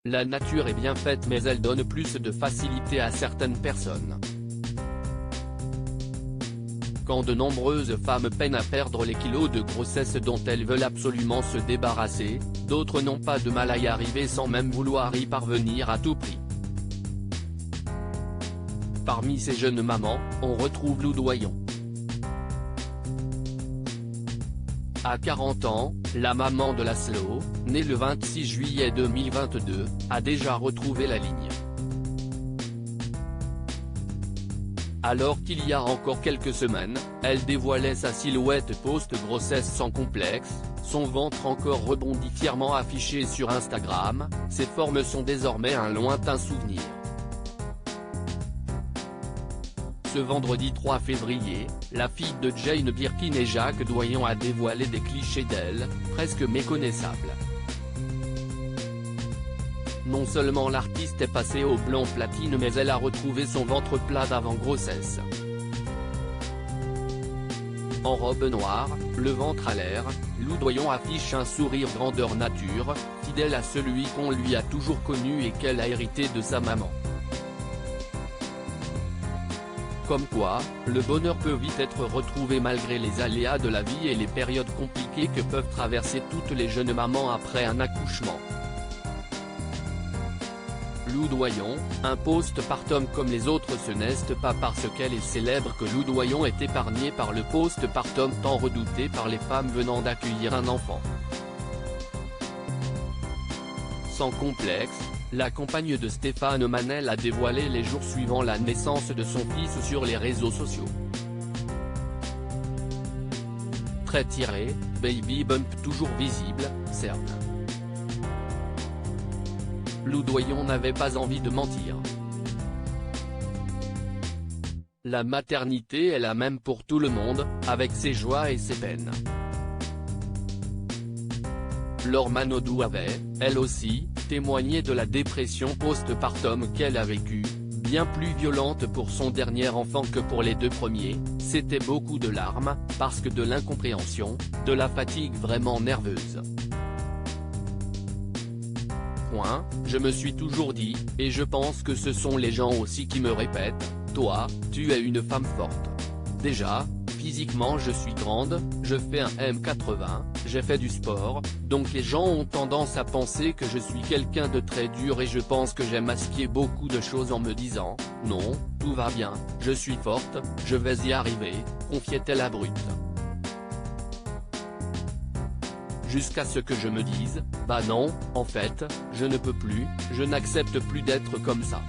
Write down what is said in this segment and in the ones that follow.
La nature est bien faite mais elle donne plus de facilité à certaines personnes. Quand de nombreuses femmes peinent à perdre les kilos de grossesse dont elles veulent absolument se débarrasser, d'autres n'ont pas de mal à y arriver sans même vouloir y parvenir à tout prix. Parmi ces jeunes mamans, on retrouve Lou Doyon. À 40 ans, la maman de Laszlo, née le 26 juillet 2022, a déjà retrouvé la ligne. Alors qu'il y a encore quelques semaines, elle dévoilait sa silhouette post-grossesse sans complexe, son ventre encore rebondi fièrement affiché sur Instagram, ses formes sont désormais un lointain souvenir. Ce vendredi 3 février, la fille de Jane Birkin et Jacques Doyon a dévoilé des clichés d'elle, presque méconnaissables. Non seulement l'artiste est passée au blanc platine mais elle a retrouvé son ventre plat d'avant-grossesse. En robe noire, le ventre à l'air, Lou Doyon affiche un sourire grandeur nature, fidèle à celui qu'on lui a toujours connu et qu'elle a hérité de sa maman. Comme quoi, le bonheur peut vite être retrouvé malgré les aléas de la vie et les périodes compliquées que peuvent traverser toutes les jeunes mamans après un accouchement. Lou Doyon, un post-partum comme les autres ce n'est pas parce qu'elle est célèbre que Lou Doyon est épargnée par le post-partum tant redouté par les femmes venant d'accueillir un enfant. Sans complexe, la compagne de Stéphane Manel a dévoilé les jours suivant la naissance de son fils sur les réseaux sociaux. Trait tiré, baby bump toujours visible, cerne. Lou Doyon n'avait pas envie de mentir. La maternité est la même pour tout le monde, avec ses joies et ses peines. Laure Manodou avait, elle aussi, témoigné de la dépression post-partum qu'elle a vécue, bien plus violente pour son dernier enfant que pour les deux premiers, c'était beaucoup de larmes, parce que de l'incompréhension, de la fatigue vraiment nerveuse. Je me suis toujours dit, et je pense que ce sont les gens aussi qui me répètent, toi, tu es une femme forte. Déjà, physiquement je suis grande, je fais un m80, j'ai fait du sport, donc les gens ont tendance à penser que je suis quelqu'un de très dur et je pense que j'ai masqué beaucoup de choses en me disant, non, tout va bien, je suis forte, je vais y arriver, confiait-elle à Brut. Jusqu'à ce que je me dise, bah non, en fait, je ne peux plus, je n'accepte plus d'être comme ça.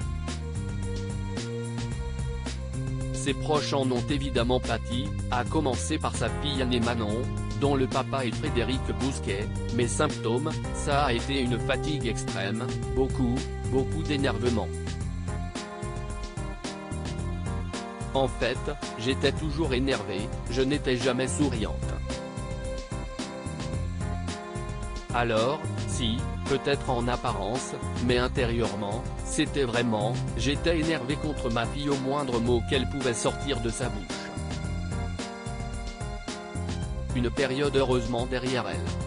Ses proches en ont évidemment pâti, à commencer par sa fille aînée Manon, dont le papa est Frédéric Bousquet, mais symptômes, ça a été une fatigue extrême, beaucoup d'énervement. En fait, j'étais toujours énervée, je n'étais jamais souriante. Alors, si, peut-être en apparence, mais intérieurement, c'était vraiment, j'étais énervé contre ma fille au moindre mot qu'elle pouvait sortir de sa bouche. Une période heureusement derrière elle.